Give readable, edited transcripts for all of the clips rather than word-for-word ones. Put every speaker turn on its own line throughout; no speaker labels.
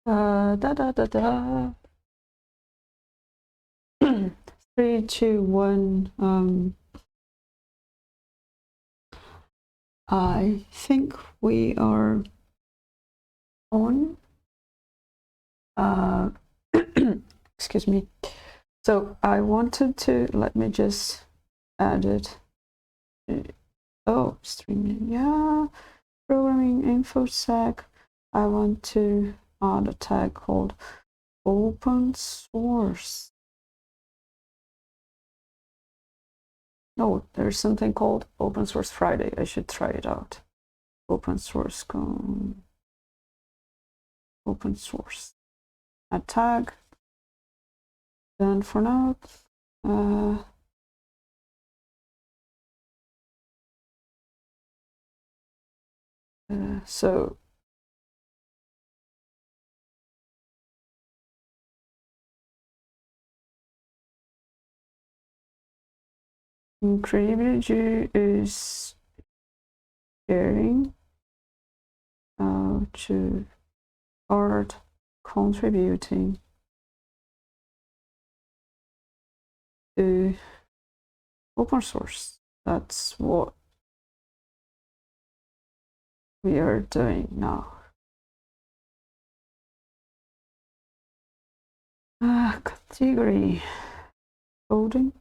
Da da da da. 3, 2, 1. I think we are on. Excuse me. So I wanted to, let me just add it. Oh, streaming, yeah. Programming infosec. I want to add a tag called open source. Oh, there's something called Open Source Friday. I should try it out. Open source. Open source. A tag. Then for now, so Incredibly is sharing to start contributing to open source. That's what we are doing now. Category coding.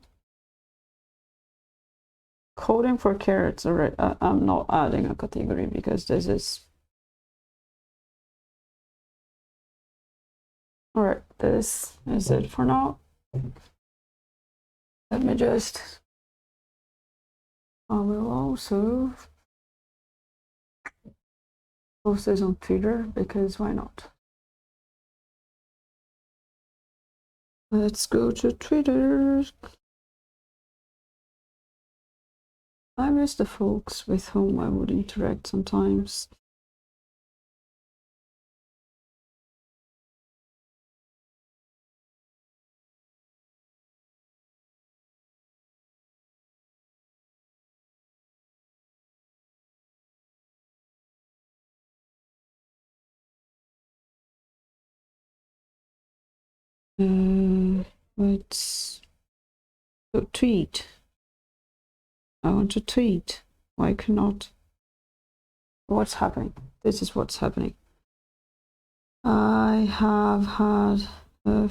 Coding for carrots. All right, I'm not adding a category because this is. All right, this is it for now. Let me just. I will also post this on Twitter because why not? Let's go to Twitter. I miss the folks with whom I would interact sometimes. Let's go tweet. I want to tweet. Why cannot? What's happening? This is what's happening. I have had a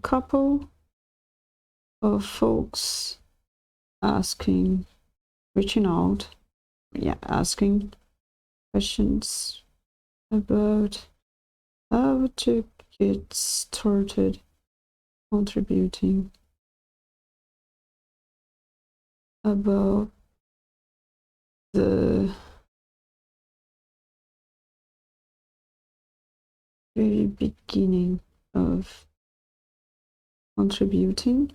couple of folks reaching out, asking questions about how to get started contributing, about the very beginning of contributing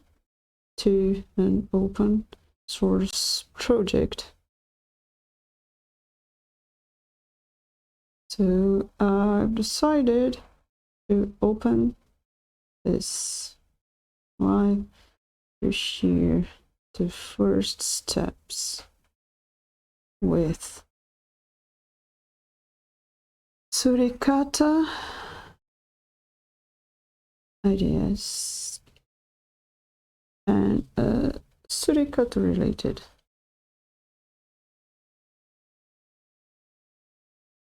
to an open source project. So I've decided to open this live to share the first steps with Suricata ideas and Suricata related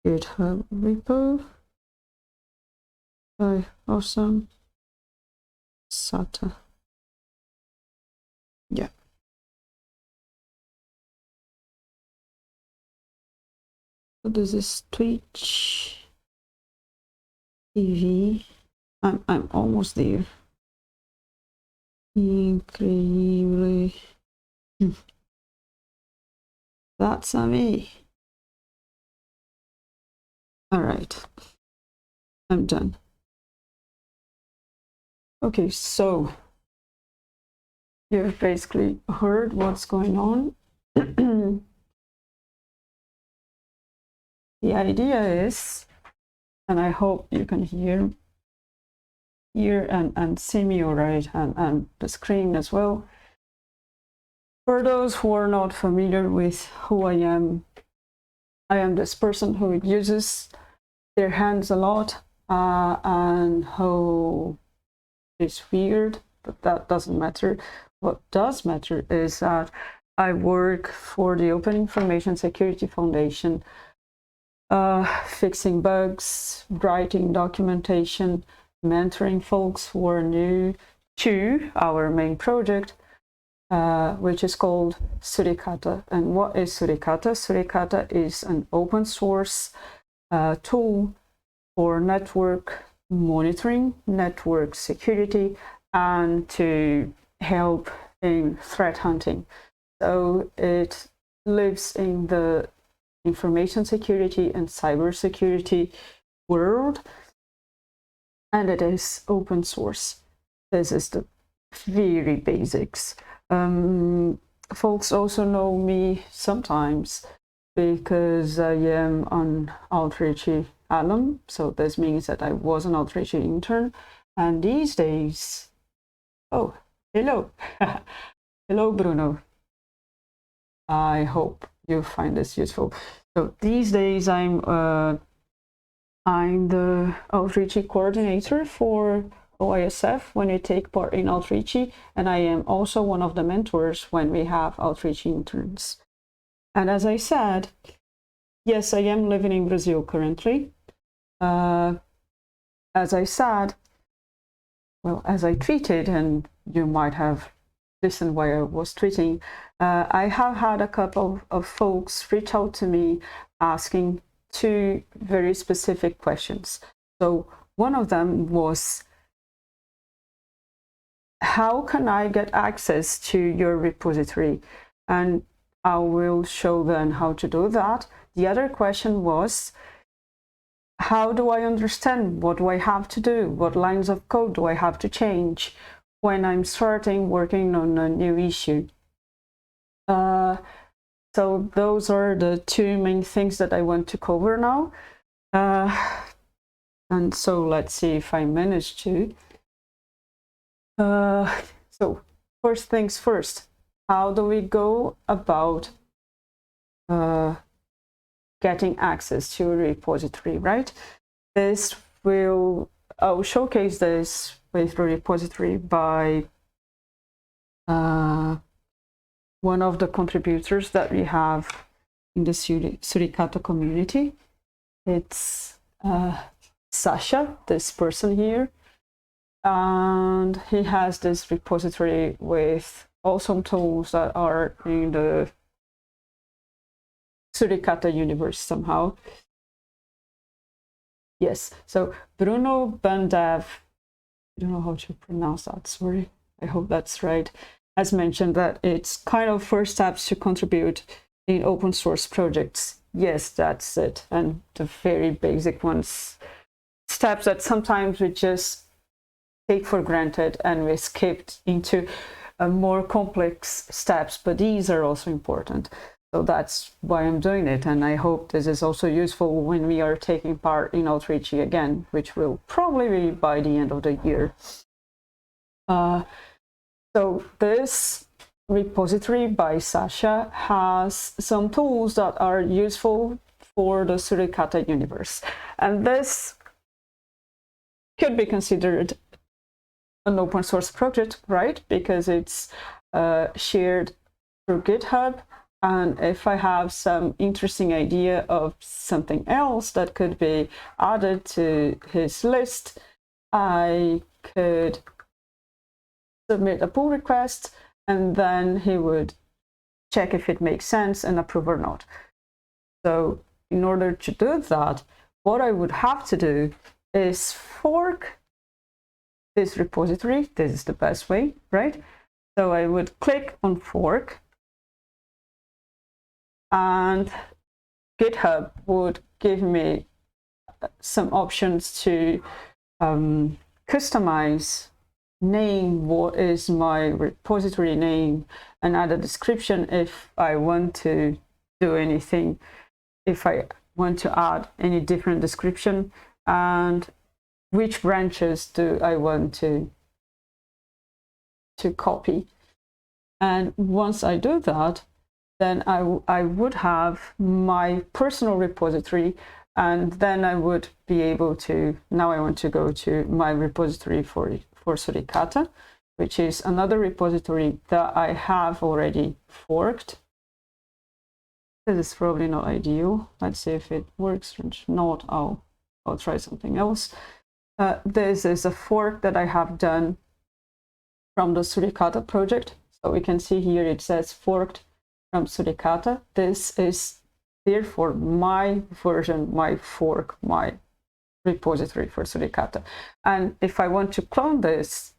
GitHub repo by awesome Sata. Yeah. So this is Twitch TV. I'm almost there. Incredibly. That's a me. All right. I'm done. Okay, so you've basically heard what's going on. The idea is, and I hope you can hear and see me all right, and the screen as well. For those who are not familiar with who I am this person who uses their hands a lot and how it's weird, but that doesn't matter. What does matter is that I work for the Open Information Security Foundation, fixing bugs, writing documentation, mentoring folks who are new to our main project, which is called Suricata. And what is Suricata? Suricata is an open source tool for network monitoring, network security, and to help in threat hunting. So it lives in the information security and cybersecurity world, and it is open source. This is the very basics. Folks also know me sometimes because I am an Outreach alum, so this means that I was an Outreach intern, and these days, oh, hello, hello Bruno. I hope you find this useful. So these days I'm the Outreach coordinator for OISF when we take part in Outreach, and I am also one of the mentors when we have Outreach interns. And as I said, yes, I am living in Brazil currently. As I said, well, as I tweeted, and you might have listened while I was tweeting, I have had a couple of folks reach out to me asking two very specific questions. So one of them was, how can I get access to your repository? And I will show them how to do that. The other question was, how do I understand? What do I have to do? What lines of code do I have to change when I'm starting working on a new issue? So those are the two main things that I want to cover now. And so let's see if I manage to. So first things first, how do we go about getting access to a repository, right? I'll showcase this with the repository by one of the contributors that we have in the Suricata community. It's Sasha, this person here. And he has this repository with awesome tools that are in the Suricata universe somehow. Yes, so Bruno Bandev, I don't know how to pronounce that, sorry, I hope that's right, has mentioned that it's kind of first steps to contribute in open source projects. Yes, that's it. And the very basic ones, steps that sometimes we just take for granted and we skipped into more complex steps, but these are also important. So that's why I'm doing it, and I hope this is also useful when we are taking part in Outreach again, which will probably be by the end of the year. So this repository by Sasha has some tools that are useful for the Suricata universe, and this could be considered an open source project, right? Because it's shared through GitHub. And if I have some interesting idea of something else that could be added to his list, I could submit a pull request, and then he would check if it makes sense and approve or not. So in order to do that, what I would have to do is fork this repository. This is the best way, right? So I would click on fork, and GitHub would give me some options to customize, name what is my repository name, and add a description if I want to do anything, if I want to add any different description, and which branches do I want to copy. And once I do that, then I would have my personal repository And then I would be able to, now I want to go to my repository for Suricata, which is another repository that I have already forked. This is probably not ideal. Let's see if it works. If not, I'll try something else. This is a fork that I have done from the Suricata project. So we can see here it says forked from Suricata. This is therefore my version, my fork, my repository for Suricata. And if I want to clone this,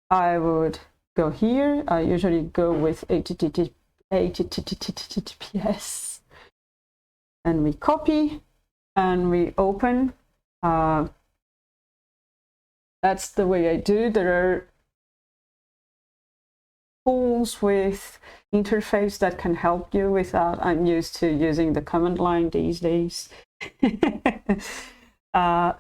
I would go here. I usually go with HTTPS, and we copy and we open. That's the way I do. There are tools with interface that can help you with that. I'm used to using the command line these days.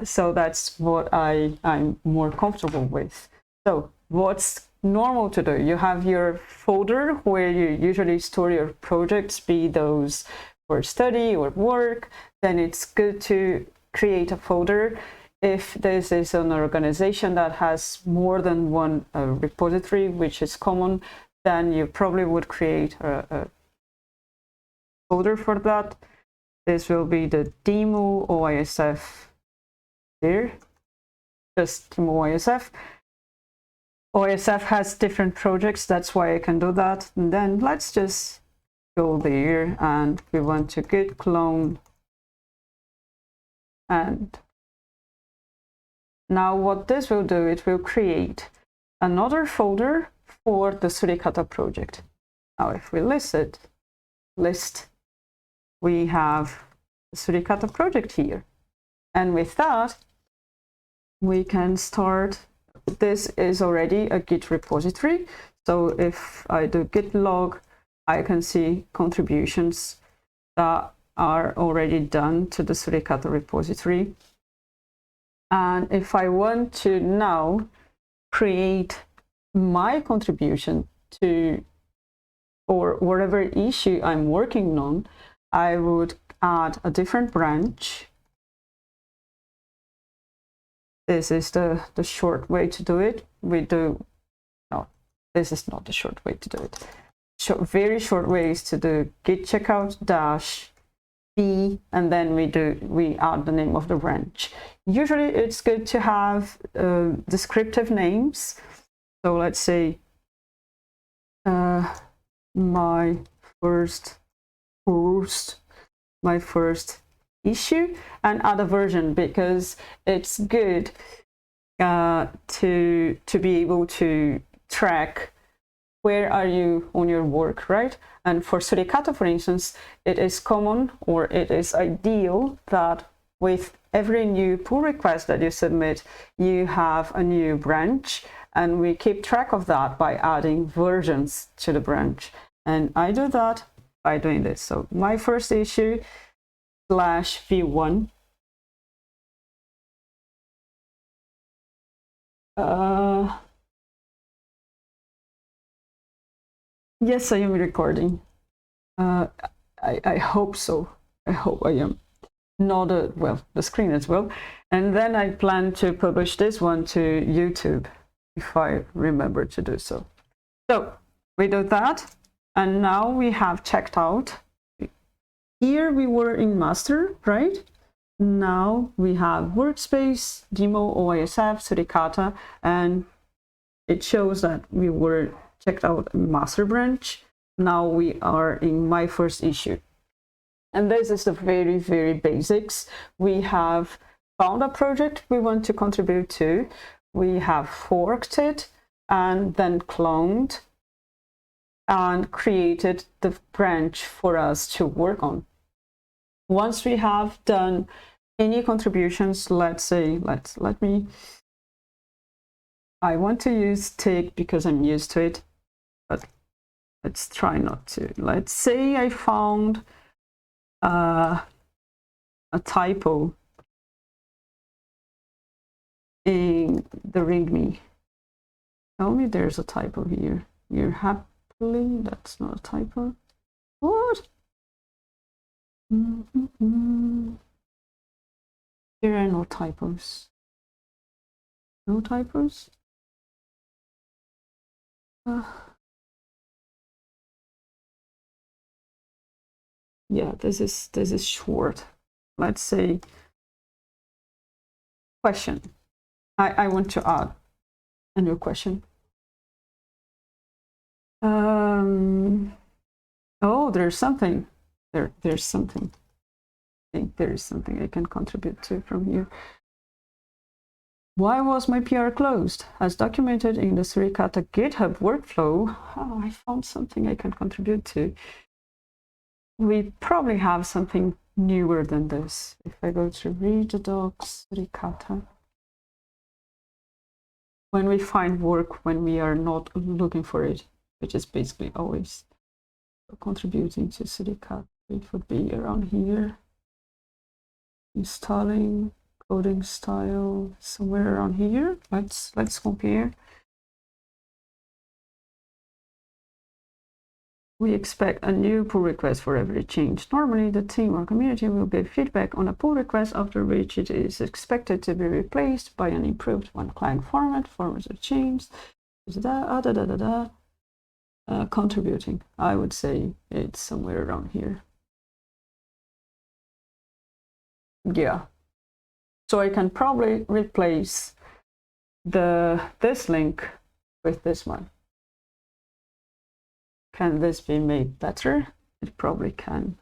So that's what I'm more comfortable with. So what's normal to do? You have your folder where you usually store your projects, be those for study or work. Then it's good to create a folder. If this is an organization that has more than one repository, which is common, then you probably would create a folder for that. This will be the demo OISF there, just demo OISF. OISF has different projects, that's why I can do that. And then let's just go there, and we want to git clone. And now what this will do, it will create another folder for the Suricata project. Now if we list, we have the Suricata project here. And with that, we can start. This is already a Git repository. So if I do git log, I can see contributions that are already done to the Suricata repository. And if I want to now create my contribution to, or whatever issue I'm working on, I would add a different branch. This is the short way to do it. No, this is not the short way to do it. Very short ways to do git checkout -b, and then we add the name of the branch. Usually it's good to have descriptive names. So let's say my first issue, and add a version, because it's good to be able to track where are you on your work, right? And for Suricata, for instance, it is common, or it is ideal, that with every new pull request that you submit, you have a new branch, and we keep track of that by adding versions to the branch. And I do that by doing this. So my first issue /v1. Yes, I am recording. I hope so. I hope I am. Not well, the screen as well. And then I plan to publish this one to YouTube, if I remember to do so. So we do that, and now we have checked out. Here we were in master, right? Now we have workspace, demo, OISF, Suricata, and it shows that we were checked out in master branch. Now we are in my first issue. And this is the very, very basics. We have found a project we want to contribute to. We have forked it, and then cloned and created the branch for us to work on. Once we have done any contributions, let's say, I want to use tick because I'm used to it, but let's try not to. Let's say I found a typo in the README. Tell me there's a typo here. You're happily, that's not a typo. What? There are no typos. No typos? Yeah, this is short. Let's say question. I want to add a new question. Oh, there's something. There's something. I think there is something I can contribute to from here. Why was my PR closed? As documented in the Suricata GitHub workflow, oh, I found something I can contribute to. We probably have something newer than this. If I go to read the docs, Suricata. When we find work when we are not looking for it, which is basically always contributing to Suricata, it would be around here. Installing, coding style, somewhere around here. Let's compare. We expect a new pull request for every change. Normally, the team or community will give feedback on a pull request, after which it is expected to be replaced by an improved one-client format. Formats are changed. Contributing. I would say it's somewhere around here. Yeah. So I can probably replace this link with this one. Can this be made better? It probably can.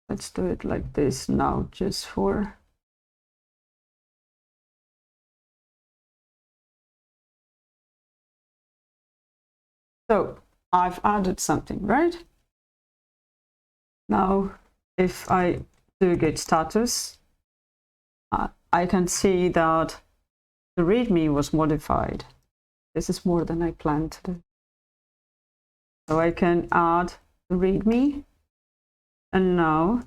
Let's do it like this now, just for... So I've added something, right? Now, if I do git status, I can see that the README was modified. This is more than I planned to do. So I can add the README, and now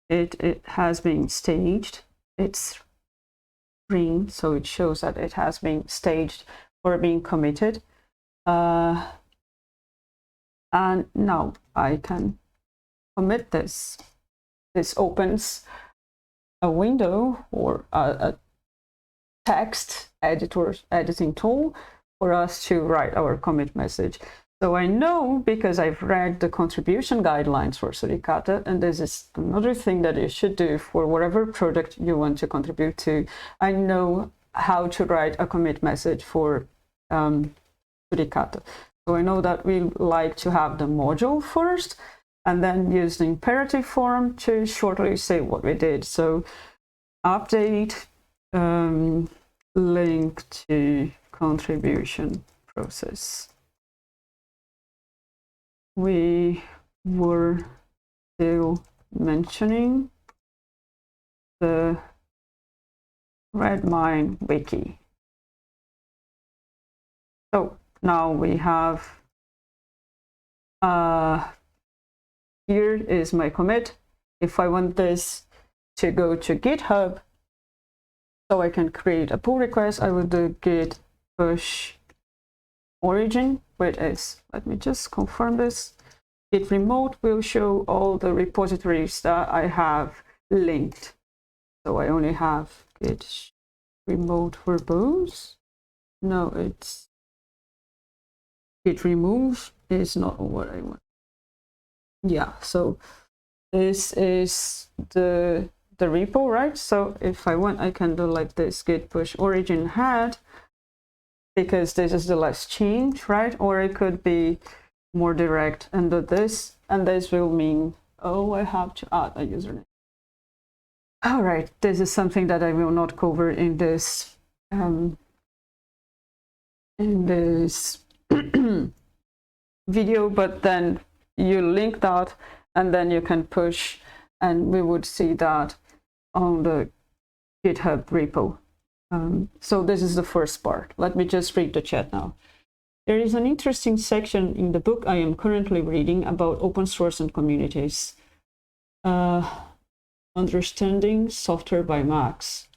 it has been staged. It's green, so it shows that it has been staged for being committed. And now I can commit this. This opens a window or a text editing tool for us to write our commit message. So I know, because I've read the contribution guidelines for Suricata, and this is another thing that you should do for whatever project you want to contribute to. I know how to write a commit message for Suricata. So I know that we like to have the module first, and then use the imperative form to shortly say what we did. So update link to contribution process. We were still mentioning the Redmine wiki. So now we have, here is my commit. If I want this to go to GitHub, so I can create a pull request, I would do git push origin, which is, let me just confirm this, git remote will show all the repositories that I have linked. So I only have git remote verbose. No, it's git remove is not what I want. Yeah, so this is the repo, right? So if I want, I can do like this, git push origin head, because this is the last change, right? Or it could be more direct and do this, and this will mean, oh, I have to add a username. All right, this is something that I will not cover in this video, but then you link that, and then you can push, and we would see that on the GitHub repo. So this is the first part. Let me just read the chat now. There is an interesting section in the book I am currently reading about open source and communities. Understanding Software by Max.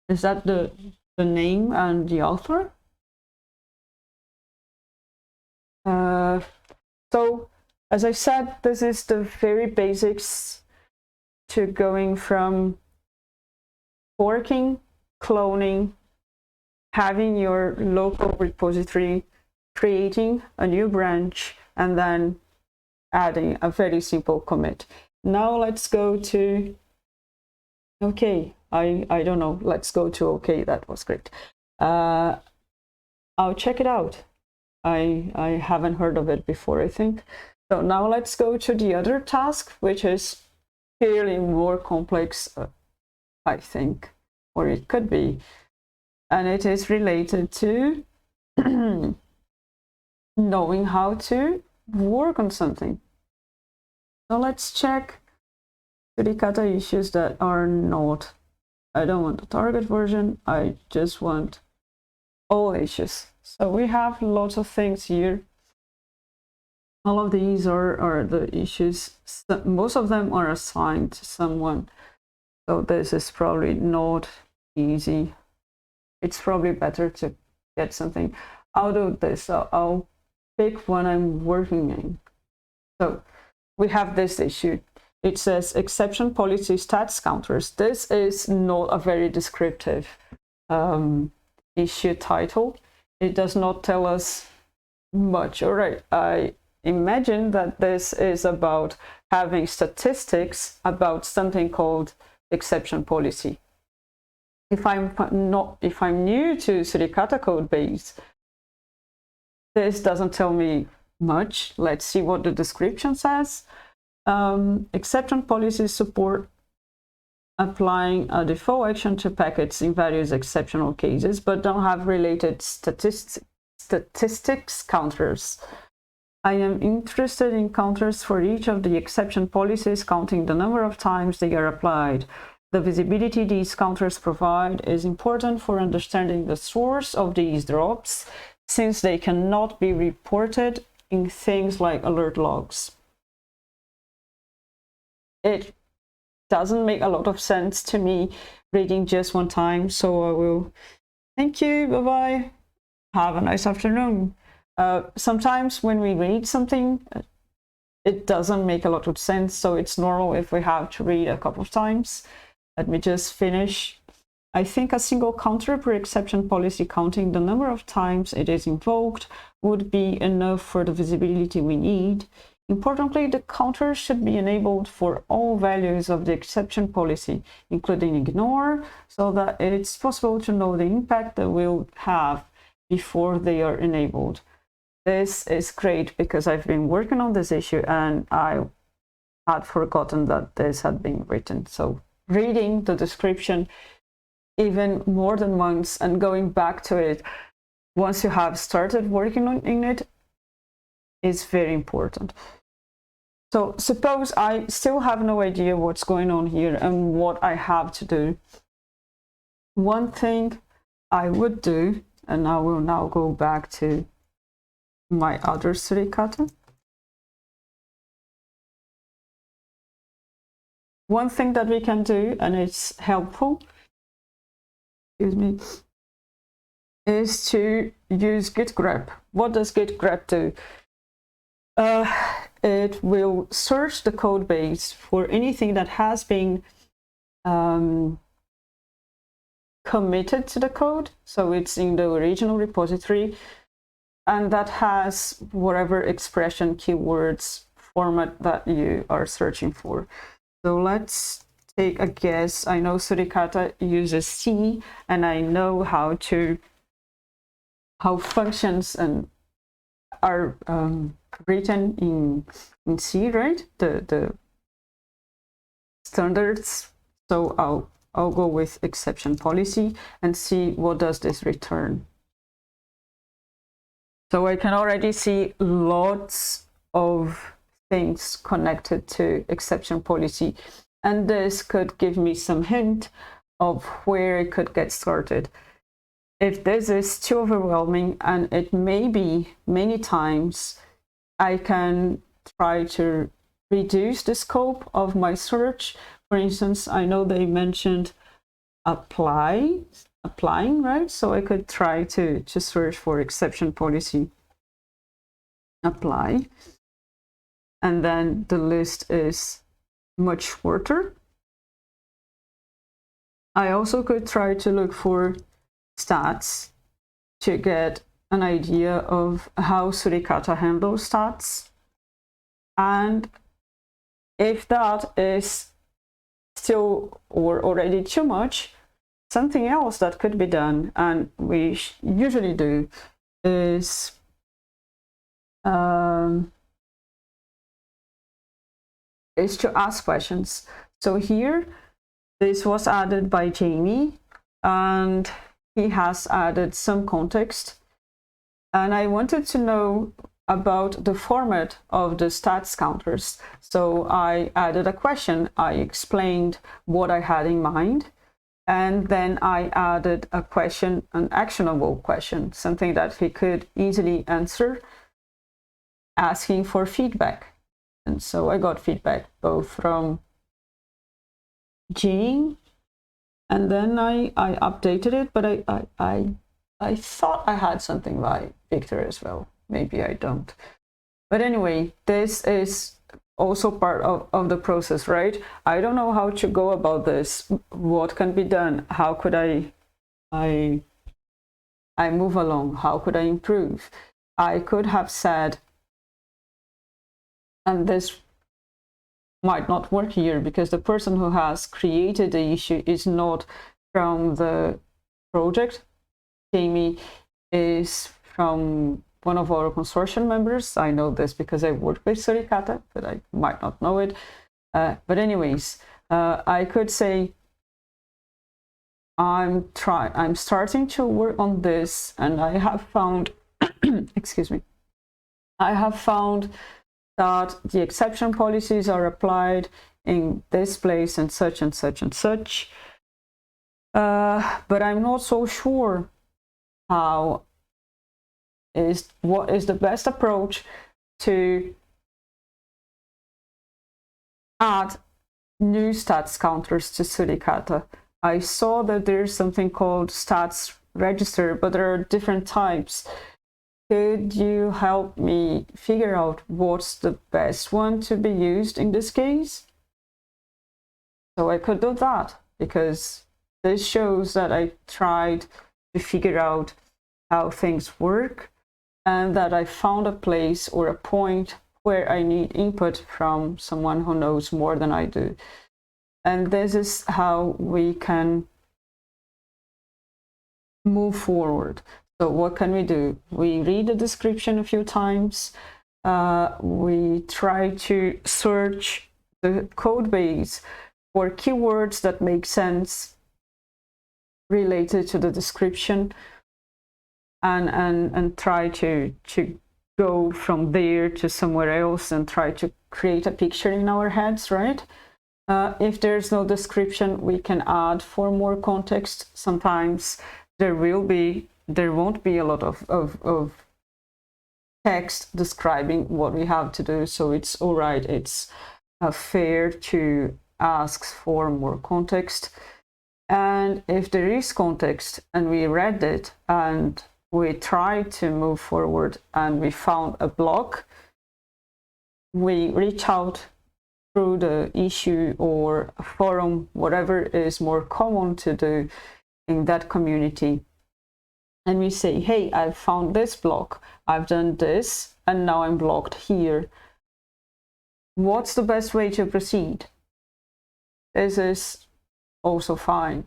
Is that the name and the author? So, as I said, this is the very basics to going from forking, cloning, having your local repository, creating a new branch, and then adding a very simple commit. Now let's go to, okay, I don't know, let's go to okay, that was great. I'll check it out. I haven't heard of it before, I think. So now let's go to the other task, which is fairly more complex, I think, or it could be. And it is related to knowing how to work on something. So let's check Suricata issues that are not, I don't want the target version, I just want all issues. So we have lots of things here. All of these are the issues. Most of them are assigned to someone. So this is probably not easy. It's probably better to get something out of this. So I'll pick one I'm working in. So we have this issue. It says exception policy stats counters. This is not a very descriptive issue title. It does not tell us much. All right, I imagine that this is about having statistics about something called exception policy. If I'm new to Suricata code base, this doesn't tell me much. Let's see what the description says. Exception policies support applying a default action to packets in various exceptional cases, but don't have related statistics counters. I am interested in counters for each of the exception policies, counting the number of times they are applied. The visibility these counters provide is important for understanding the source of these drops, since they cannot be reported in things like alert logs. It doesn't make a lot of sense to me reading just one time, so I will thank you, bye-bye, have a nice afternoon. Sometimes when we read something, it doesn't make a lot of sense, so it's normal if we have to read a couple of times. Let me just finish. I think a single counter per exception policy counting the number of times it is invoked would be enough for the visibility we need. Importantly, the counter should be enabled for all values of the exception policy, including ignore, so that it's possible to know the impact they will have before they are enabled. This is great because I've been working on this issue and I had forgotten that this had been written. So reading the description even more than once and going back to it once you have started working in it is very important. So suppose I still have no idea what's going on here and what I have to do. One thing I would do, and I will now go back to my other Suricata. One thing that we can do, and it's helpful, excuse me, is to use git grep. What does git grep do? It will search the code base for anything that has been committed to the code. So it's in the original repository, and that has whatever expression, keywords, format that you are searching for. So let's take a guess. I know Suricata uses C, and I know how functions and are written in C, right? The standards. So I'll go with exception policy and see what does this return. So I can already see lots of things connected to exception policy, and this could give me some hint of where it could get started. If this is too overwhelming, and it may be many times, I can try to reduce the scope of my search. For instance, I know they mentioned applying, right? So I could try to search for exception policy, apply, and then the list is much shorter. I also could try to look for stats to get an idea of how Suricata handles stats. And if that is still or already too much, something else that could be done, and we usually do, is to ask questions. So here, this was added by Jamie, and he has added some context. And I wanted to know about the format of the stats counters. So I added a question. I explained what I had in mind. And then I added a question, an actionable question, something that he could easily answer, asking for feedback. And so I got feedback both from Jean, and then I updated it, but I thought I had something by Victor as well. Maybe I don't. But anyway, this is also part of the process, right? I don't know how to go about this. What can be done? How could I move along? How could I improve? I could have said, and this might not work here because the person who has created the issue is not from the project. Jamie is from one of our consortium members. I know this because I work with Suricata, but I might not know it. But anyways, I could say, I'm starting to work on this, and I have found, excuse me, I have found that the exception policies are applied in this place and such and such and such. But I'm not so sure what is the best approach to add new stats counters to Suricata. I saw that there's something called stats register, but there are different types. Could you help me figure out what's the best one to be used in this case? So I could do that, because this shows that I tried to figure out how things work, and that I found a place or a point where I need input from someone who knows more than I do. And this is how we can move forward. So what can we do? We read the description a few times. We try to search the code base for keywords that make sense related to the description, and try to go from there to somewhere else and try to create a picture in our heads, right? If there's no description, we can add for more context. Sometimes there won't be a lot of text describing what we have to do, so it's all right. It's fair to ask for more context. And if there is context and we read it and we try to move forward and we found a block, we reach out through the issue or a forum, whatever is more common to do in that community. And we say, hey, I've found this block, I've done this, and now I'm blocked here. What's the best way to proceed? This is also fine.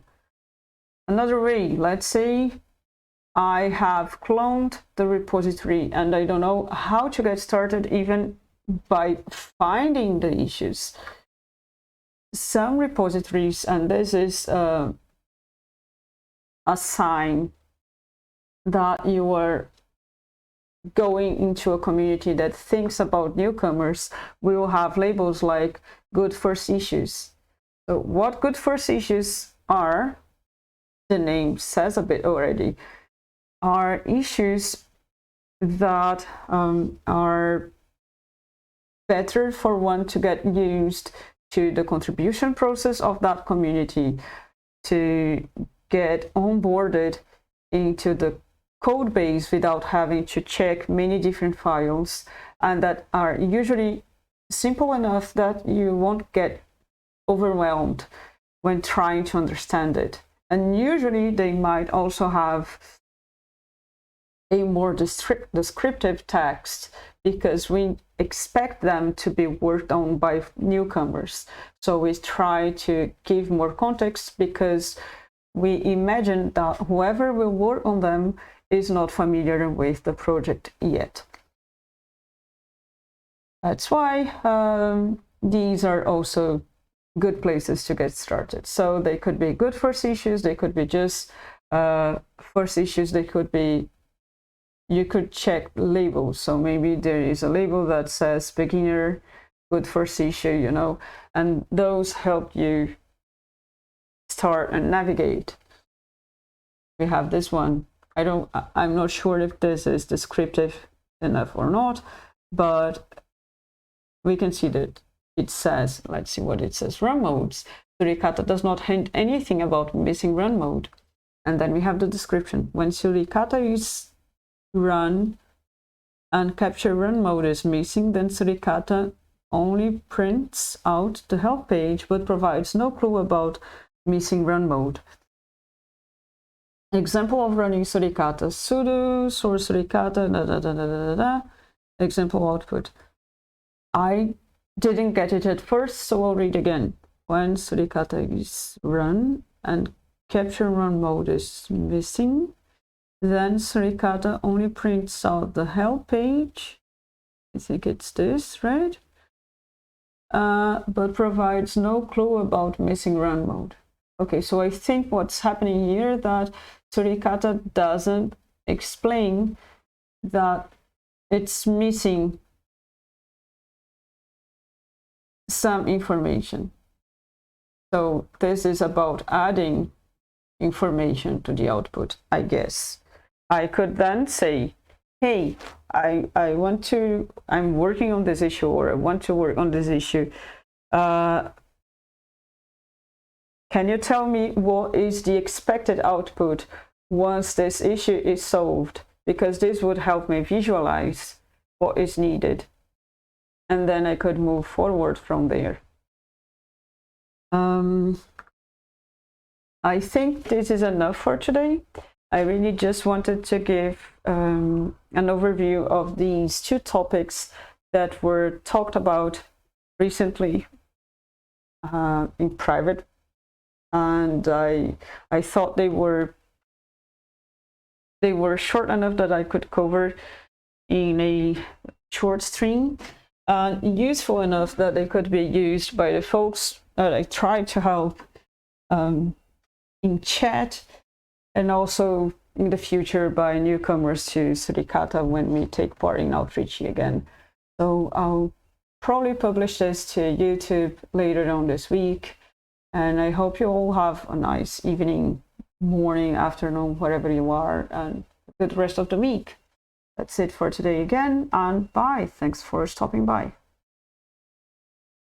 Another way, let's say I have cloned the repository and I don't know how to get started even by finding the issues. Some repositories, and this is a sign that you are going into a community that thinks about newcomers, will have labels like good first issues. So what good first issues are, the name says a bit already, are issues that are better for one to get used to the contribution process of that community, to get onboarded into the code base without having to check many different files, and that are usually simple enough that you won't get overwhelmed when trying to understand it. And usually they might also have a more descriptive text, because we expect them to be worked on by newcomers. So we try to give more context, because we imagine that whoever will work on them is not familiar with the project yet. That's why these are also good places to get started. So they could be good first issues, they could be just first issues, they could be, you could check labels. So maybe there is a label that says beginner, good first issue, you know, and those help you start and navigate. We have this one. I'm not sure if this is descriptive enough or not, but we can see that it says, let's see what it says, run modes. Suricata does not hint anything about missing run mode. And then we have the description. When Suricata is run and capture run mode is missing, then Suricata only prints out the help page but provides no clue about missing run mode. Example of running Suricata: sudo source suricata . Example output. I didn't get it at first, so I'll read again. When Suricata is run and capture run mode is missing, then Suricata only prints out the help page. I think it's this, right? But provides no clue about missing run mode. Okay, so I think what's happening here, that Suricata doesn't explain that it's missing some information. So this is about adding information to the output, I guess. I could then say, hey, I'm working on this issue, or I want to work on this issue. Can you tell me what is the expected output once this issue is solved? Because this would help me visualize what is needed. And then I could move forward from there. I think this is enough for today. I really just wanted to give an overview of these two topics that were talked about recently in private, and I thought they were short enough that I could cover in a short stream, and useful enough that they could be used by the folks that I tried to help in chat, and also in the future by newcomers to Suricata when we take part in Outreach again. So I'll probably publish this to YouTube later on this week, and I hope you all have a nice evening, morning, afternoon, wherever you are, and a good rest of the week. That's it for today again, and bye. Thanks for stopping by.